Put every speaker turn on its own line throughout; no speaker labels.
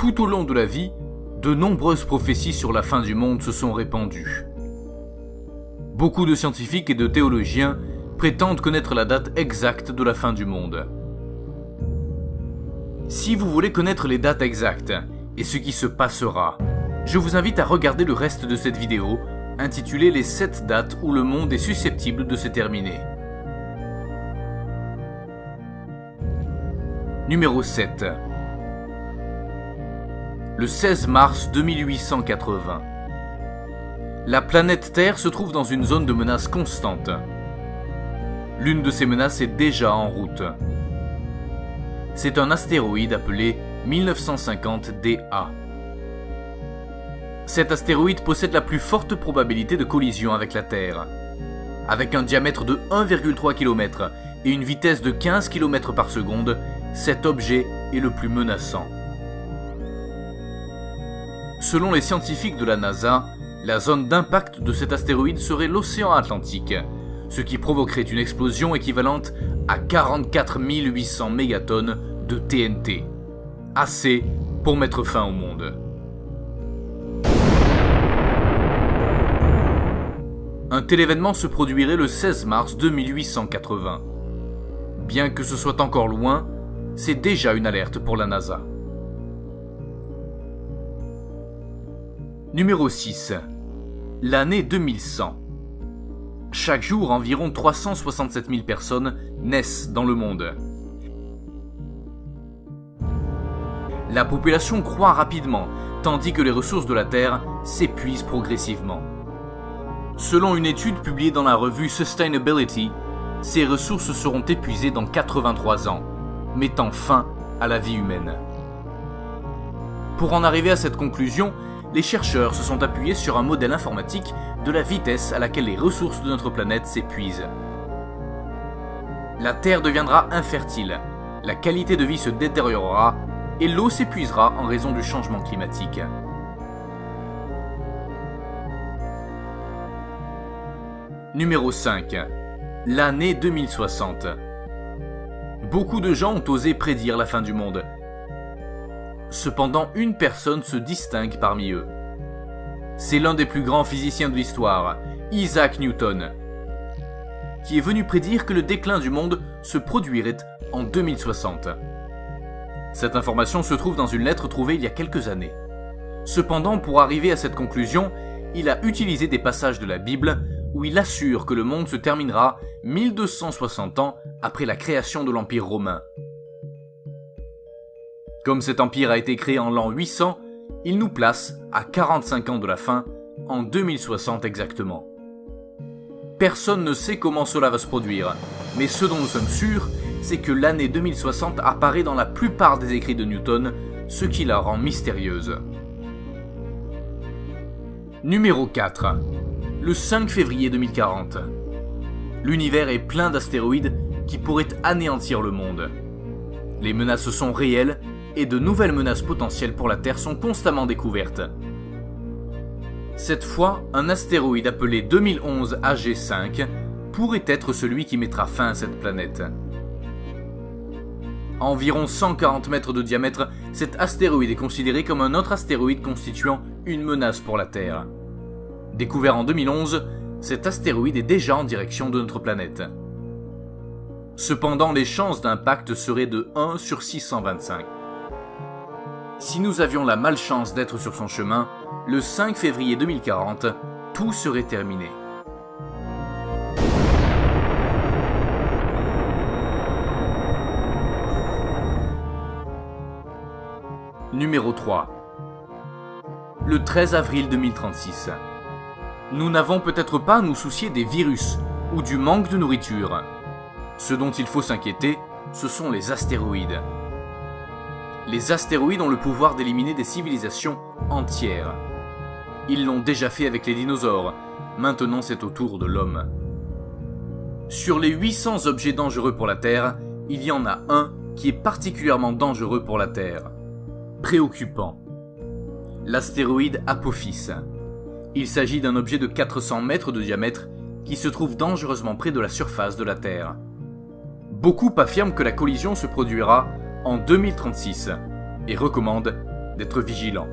Tout au long de la vie, de nombreuses prophéties sur la fin du monde se sont répandues. Beaucoup de scientifiques et de théologiens prétendent connaître la date exacte de la fin du monde. Si vous voulez connaître les dates exactes et ce qui se passera, je vous invite à regarder le reste de cette vidéo intitulée « Les 7 dates où le monde est susceptible de se terminer ». Numéro 7. Le 16 mars 2880. La planète Terre se trouve dans une zone de menace constante. L'une de ces menaces est déjà en route. C'est un astéroïde appelé 1950 DA. Cet astéroïde possède la plus forte probabilité de collision avec la Terre. Avec un diamètre de 1,3 km et une vitesse de 15 km par seconde, cet objet est le plus menaçant. Selon les scientifiques de la NASA, la zone d'impact de cet astéroïde serait l'océan Atlantique, ce qui provoquerait une explosion équivalente à 44 800 mégatonnes de TNT. Assez pour mettre fin au monde. Un tel événement se produirait le 16 mars 2880. Bien que ce soit encore loin, c'est déjà une alerte pour la NASA. Numéro 6. L'année 2100. Chaque jour, environ 367 000 personnes naissent dans le monde. La population croît rapidement, tandis que les ressources de la Terre s'épuisent progressivement. Selon une étude publiée dans la revue Sustainability, ces ressources seront épuisées dans 83 ans, mettant fin à la vie humaine. Pour en arriver à cette conclusion, les chercheurs se sont appuyés sur un modèle informatique de la vitesse à laquelle les ressources de notre planète s'épuisent. La Terre deviendra infertile, la qualité de vie se détériorera et l'eau s'épuisera en raison du changement climatique. Numéro 5. L'année 2060. Beaucoup de gens ont osé prédire la fin du monde. Cependant, une personne se distingue parmi eux. C'est l'un des plus grands physiciens de l'histoire, Isaac Newton, qui est venu prédire que le déclin du monde se produirait en 2060. Cette information se trouve dans une lettre trouvée il y a quelques années. Cependant, pour arriver à cette conclusion, il a utilisé des passages de la Bible où il assure que le monde se terminera 1260 ans après la création de l'Empire romain. Comme cet empire a été créé en l'an 800, il nous place à 45 ans de la fin, en 2060 exactement. Personne ne sait comment cela va se produire, mais ce dont nous sommes sûrs, c'est que l'année 2060 apparaît dans la plupart des écrits de Newton, ce qui la rend mystérieuse. Numéro 4. Le 5 février 2040. L'univers est plein d'astéroïdes qui pourraient anéantir le monde. Les menaces sont réelles et de nouvelles menaces potentielles pour la Terre sont constamment découvertes. Cette fois, un astéroïde appelé 2011 AG5 pourrait être celui qui mettra fin à cette planète. À environ 140 mètres de diamètre, cet astéroïde est considéré comme un autre astéroïde constituant une menace pour la Terre. Découvert en 2011, cet astéroïde est déjà en direction de notre planète. Cependant, les chances d'impact seraient de 1 sur 625. Si nous avions la malchance d'être sur son chemin, le 5 février 2040, tout serait terminé. Numéro 3. Le 13 avril 2036. Nous n'avons peut-être pas à nous soucier des virus ou du manque de nourriture. Ce dont il faut s'inquiéter, ce sont les astéroïdes. Les astéroïdes ont le pouvoir d'éliminer des civilisations entières. Ils l'ont déjà fait avec les dinosaures, maintenant c'est au tour de l'homme. Sur les 800 objets dangereux pour la Terre, il y en a un qui est particulièrement dangereux pour la Terre. Préoccupant. L'astéroïde Apophis. Il s'agit d'un objet de 400 mètres de diamètre qui se trouve dangereusement près de la surface de la Terre. Beaucoup affirment que la collision se produira en 2036 et recommandent d'être vigilants.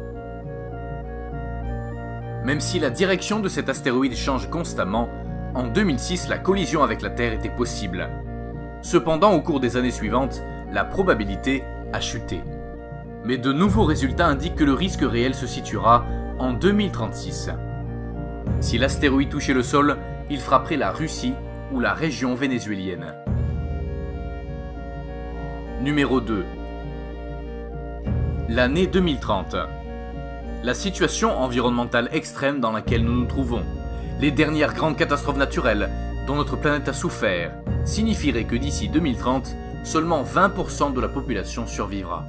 Même si la direction de cet astéroïde change constamment, en 2006 la collision avec la Terre était possible. Cependant, au cours des années suivantes, la probabilité a chuté. Mais de nouveaux résultats indiquent que le risque réel se situera en 2036. Si l'astéroïde touchait le sol, il frapperait la Russie ou la région vénézuélienne. Numéro 2. L'année 2030. La situation environnementale extrême dans laquelle nous nous trouvons, les dernières grandes catastrophes naturelles dont notre planète a souffert, signifierait que d'ici 2030, seulement 20% de la population survivra.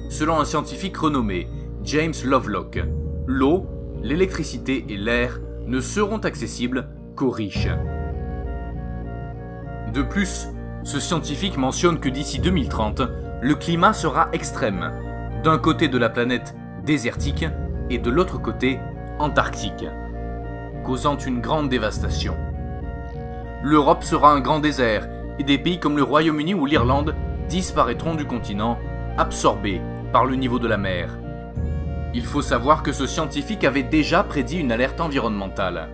Selon un scientifique renommé, James Lovelock, l'eau, l'électricité et l'air ne seront accessibles qu'aux riches. De plus, ce scientifique mentionne que d'ici 2030, le climat sera extrême, d'un côté de la planète désertique et de l'autre côté antarctique, causant une grande dévastation. L'Europe sera un grand désert et des pays comme le Royaume-Uni ou l'Irlande disparaîtront du continent, absorbés par le niveau de la mer. Il faut savoir que ce scientifique avait déjà prédit une alerte environnementale.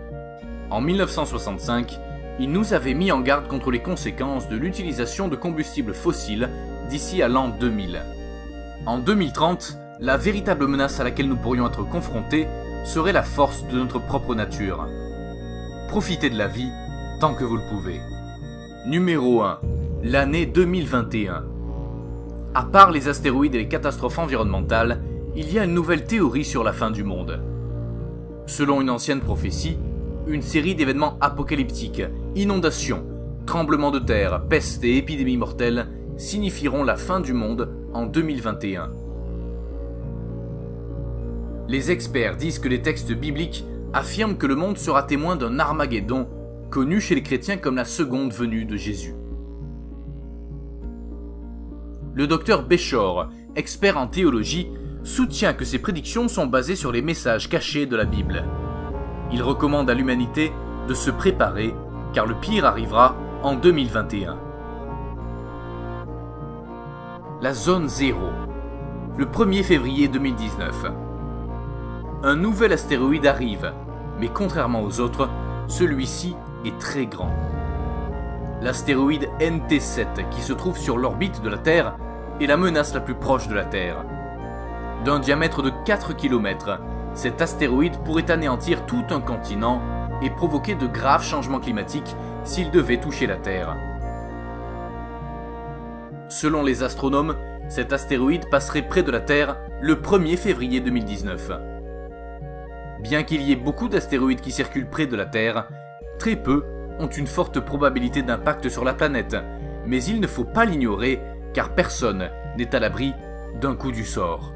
En 1965, il nous avait mis en garde contre les conséquences de l'utilisation de combustibles fossiles d'ici à l'an 2000. En 2030, la véritable menace à laquelle nous pourrions être confrontés serait la force de notre propre nature. Profitez de la vie tant que vous le pouvez. Numéro 1. L'année 2021. À part les astéroïdes et les catastrophes environnementales, il y a une nouvelle théorie sur la fin du monde. Selon une ancienne prophétie, une série d'événements apocalyptiques, inondations, tremblements de terre, pestes et épidémies mortelles signifieront la fin du monde en 2021. Les experts disent que les textes bibliques affirment que le monde sera témoin d'un Armageddon, connu chez les chrétiens comme la seconde venue de Jésus. Le docteur Béchor, expert en théologie, soutient que ces prédictions sont basées sur les messages cachés de la Bible. Il recommande à l'humanité de se préparer, car le pire arrivera en 2021. La zone 0. Le 1er février 2019. Un nouvel astéroïde arrive, mais contrairement aux autres, celui-ci est très grand. L'astéroïde NT7, qui se trouve sur l'orbite de la Terre, est la menace la plus proche de la Terre. D'un diamètre de 4 km, cet astéroïde pourrait anéantir tout un continent et provoquer de graves changements climatiques s'il devait toucher la Terre. Selon les astronomes, cet astéroïde passerait près de la Terre le 1er février 2019. Bien qu'il y ait beaucoup d'astéroïdes qui circulent près de la Terre, très peu ont une forte probabilité d'impact sur la planète, mais il ne faut pas l'ignorer car personne n'est à l'abri d'un coup du sort.